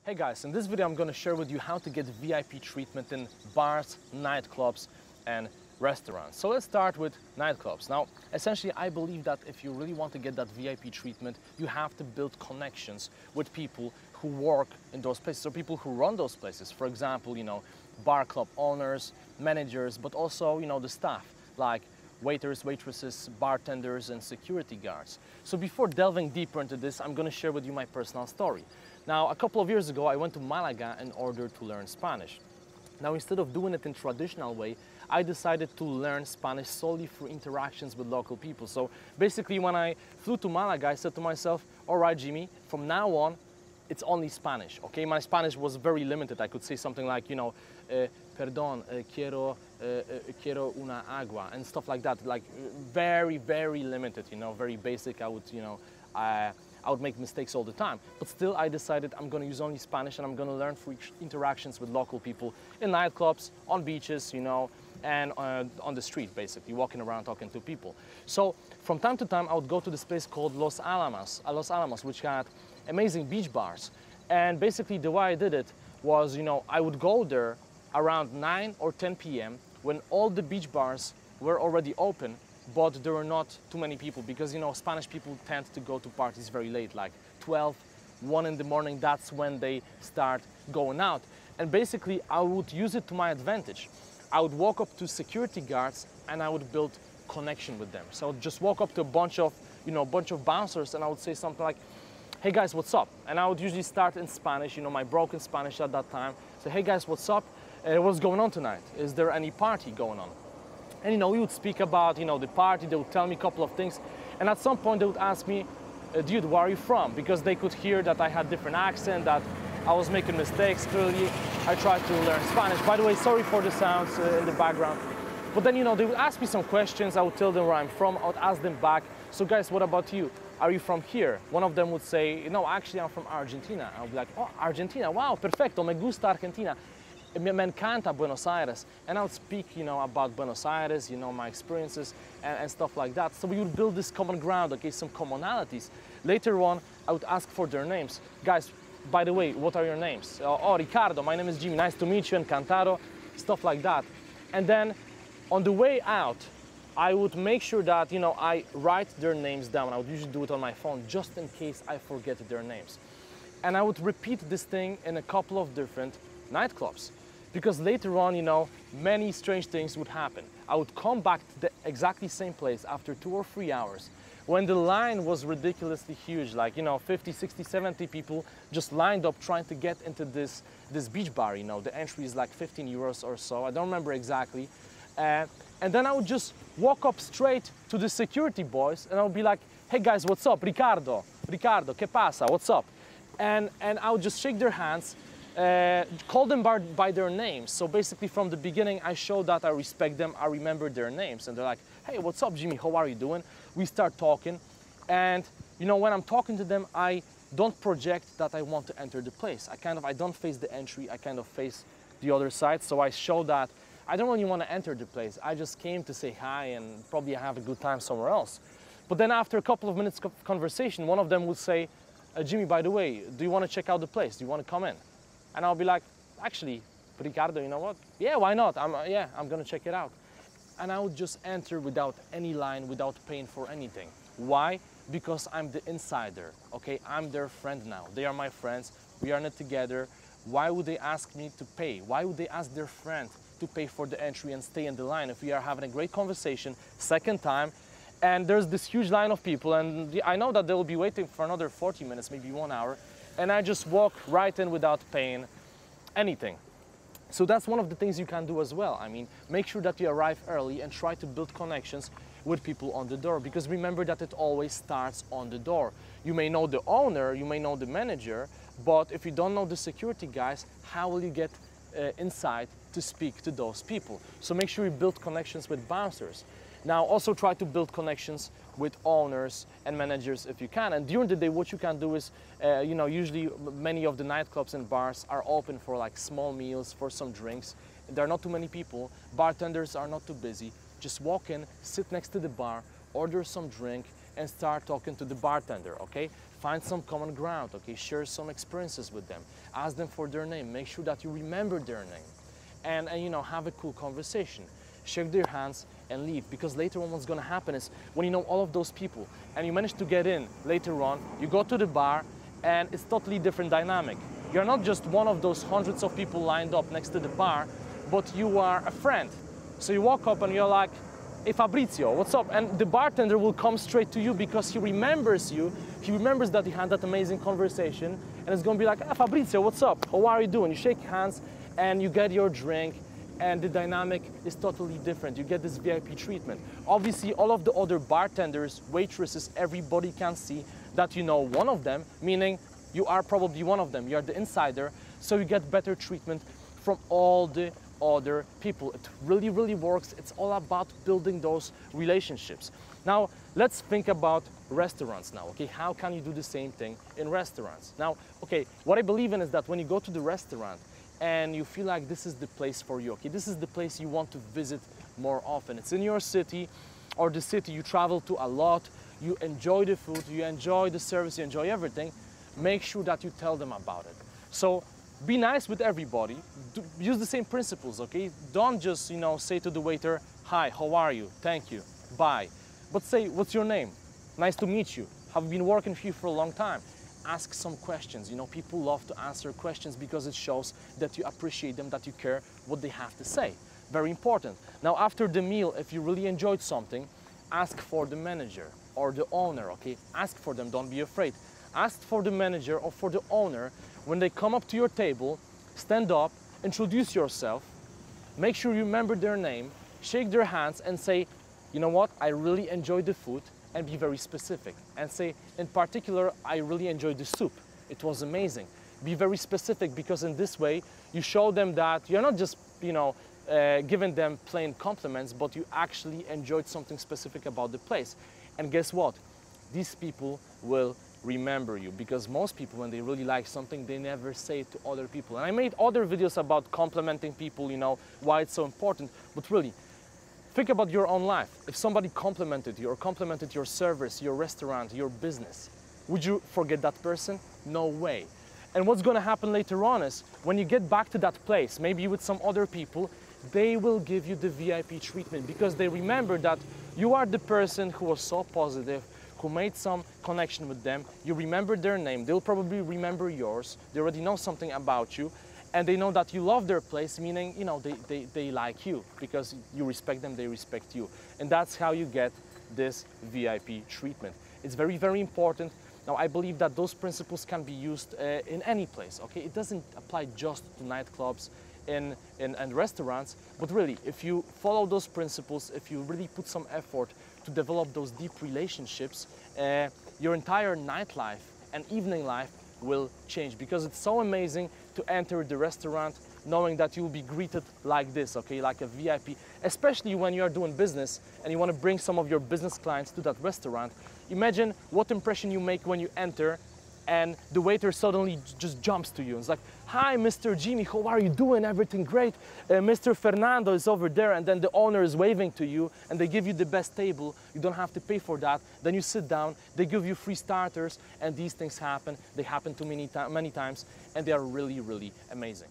Hey guys, in this video I'm going to share with you how to get VIP treatment in bars, nightclubs and restaurants. So let's start with nightclubs. Now, essentially I believe that if you really want to get that VIP treatment, you have to build connections with people who work in those places, or people who run those places. For example, bar club owners, managers, but also, the staff, like waiters, waitresses, bartenders, and security guards. So before delving deeper into this, I'm going to share with you my personal story. Now, a couple of years ago, I went to Malaga in order to learn Spanish. Now, instead of doing it in traditional way, I decided to learn Spanish solely through interactions with local people. So basically, when I flew to Malaga, I said to myself, all right, Jimmy, from now on, it's only Spanish, okay? My Spanish was very limited. I could say something like, perdón, quiero una agua, and stuff like that. Like very, very limited, very basic. I would make mistakes all the time. But still, I decided I'm going to use only Spanish, and I'm going to learn through interactions with local people in nightclubs, on beaches, and on the street, basically, walking around talking to people. So from time to time, I would go to this place called Los Alamos, which had amazing beach bars. And basically, the way I did it was, I would go there around 9 or 10 p.m. when all the beach bars were already open, but there were not too many people because, Spanish people tend to go to parties very late, like 12, 1 in the morning. That's when they start going out. And basically, I would use it to my advantage. I would walk up to security guards and I would build connection with them. So I would just walk up to a bunch of bouncers, and I would say something like, hey guys, what's up? And I would usually start in Spanish, my broken Spanish at that time. Say, hey guys, what's up? What's going on tonight? Is there any party going on? And we would speak about, the party. They would tell me a couple of things. And at some point they would ask me, dude, where are you from? Because they could hear that I had different accent, that I was making mistakes. Clearly, I tried to learn Spanish. By the way, sorry for the sounds in the background. But then, they would ask me some questions. I would tell them where I'm from. I would ask them back. So guys, what about you? Are you from here? One of them would say, no, actually I'm from Argentina. I would be like, oh, Argentina, wow, perfecto, me gusta Argentina. Me encanta Buenos Aires. And I would speak, about Buenos Aires, my experiences and stuff like that. So we would build this common ground, okay, some commonalities. Later on, I would ask for their names. Guys, by the way, what are your names? Oh, Ricardo, my name is Jimmy, nice to meet you, encantado, stuff like that. And then on the way out, I would make sure that, I write their names down. I would usually do it on my phone just in case I forget their names. And I would repeat this thing in a couple of different nightclubs. Because later on, many strange things would happen. I would come back to the exactly same place after 2 or 3 hours when the line was ridiculously huge, like, 50, 60, 70 people just lined up trying to get into this beach bar. The entry is like 15 euros or so. I don't remember exactly. And then I would just walk up straight to the security boys and I would be like, hey guys, what's up? Ricardo, ¿qué pasa? What's up? And I would just shake their hands, call them by their names. So basically from the beginning, I show that I respect them, I remember their names. And they're like, hey, what's up, Jimmy? How are you doing? We start talking. And when I'm talking to them, I don't project that I want to enter the place. I don't face the entry, I kind of face the other side. So I show that I don't really want to enter the place. I just came to say hi and probably have a good time somewhere else. But then after a couple of minutes of conversation, one of them would say, Jimmy, by the way, do you want to check out the place? Do you want to come in? And I'll be like, actually, Ricardo, you know what? Yeah, why not? I'm going to check it out. And I would just enter without any line, without paying for anything. Why? Because I'm the insider, okay? I'm their friend now. They are my friends. We are in it together. Why would they ask me to pay? Why would they ask their friend to pay for the entry and stay in the line if we are having a great conversation, second time, and there's this huge line of people, and I know that they will be waiting for another 40 minutes, maybe 1 hour, and I just walk right in without paying anything. So that's one of the things you can do as well. I mean, make sure that you arrive early and try to build connections with people on the door, because remember that it always starts on the door. You may know the owner, you may know the manager, but if you don't know the security guys, how will you get inside to speak to those people? So make sure you build connections with bouncers. Now also try to build connections with owners and managers if you can. And during the day, what you can do is, usually many of the nightclubs and bars are open for like small meals, for some drinks. There are not too many people. Bartenders are not too busy. Just walk in, sit next to the bar, order some drink, and start talking to the bartender, okay? Find some common ground, okay? Share some experiences with them. Ask them for their name. Make sure that you remember their name. And you know, have a cool conversation. Shake their hands and leave, because later on what's gonna happen is when you know all of those people and you manage to get in later on, you go to the bar and it's totally different dynamic. You're not just one of those hundreds of people lined up next to the bar, but you are a friend. So you walk up and you're like, hey Fabrizio, what's up? And the bartender will come straight to you because he remembers you. He remembers that you had that amazing conversation, and it's gonna be like, hey Fabrizio, what's up? How are you doing? You shake hands and you get your drink, and the dynamic is totally different. You get this VIP treatment. Obviously, all of the other bartenders, waitresses, everybody can see that you know one of them, meaning you are probably one of them. You're the insider, so you get better treatment from all the other people. It really, really works. It's all about building those relationships. Now, let's think about restaurants now, okay? How can you do the same thing in restaurants? Now, okay, what I believe in is that when you go to the restaurant and you feel like this is the place for you, okay? This is the place you want to visit more often. It's in your city or the city you travel to a lot. You enjoy the food, you enjoy the service, you enjoy everything. Make sure that you tell them about it. So be nice with everybody. Use the same principles, okay? Don't just, you know, say to the waiter, hi, how are you? Thank you, bye. But say, what's your name? Nice to meet you. Have been working with you for a long time. Ask some questions. You know, people love to answer questions because it shows that you appreciate them, that you care what they have to say. Very important. Now, after the meal, if you really enjoyed something, ask for the manager or the owner, okay? Ask for them, don't be afraid. Ask for the manager or for the owner. When they come up to your table, stand up, introduce yourself, make sure you remember their name, shake their hands and say, you know what, I really enjoyed the food, and be very specific. And say, in particular, I really enjoyed the soup. It was amazing. Be very specific, because in this way, you show them that you're not just, you know, giving them plain compliments, but you actually enjoyed something specific about the place. And guess what? These people will remember you, because most people, when they really like something, they never say it to other people. And I made other videos about complimenting people, you know, why it's so important, but really, think about your own life. If somebody complimented you or complimented your service, your restaurant, your business, would you forget that person? No way. And what's gonna happen later on is, when you get back to that place, maybe with some other people, they will give you the VIP treatment, because they remember that you are the person who was so positive, who made some connection with them. You remember their name, they'll probably remember yours, they already know something about you, and they know that you love their place, meaning, you know, they like you, because you respect them, they respect you. And that's how you get this VIP treatment. It's very, very important. Now, I believe that those principles can be used in any place, okay? It doesn't apply just to nightclubs and restaurants, but really, if you follow those principles, if you really put some effort to develop those deep relationships, your entire nightlife and evening life will change, because it's so amazing to enter the restaurant knowing that you will be greeted like this, okay, like a VIP, especially when you are doing business and you want to bring some of your business clients to that restaurant. Imagine what impression you make when you enter and the waiter suddenly just jumps to you. It's like, hi, Mr. Jimmy, how are you doing? Everything great? Mr. Fernando is over there, and then the owner is waving to you, and they give you the best table. You don't have to pay for that. Then you sit down, they give you free starters, and these things happen. They happen to many times, and they are really, really amazing.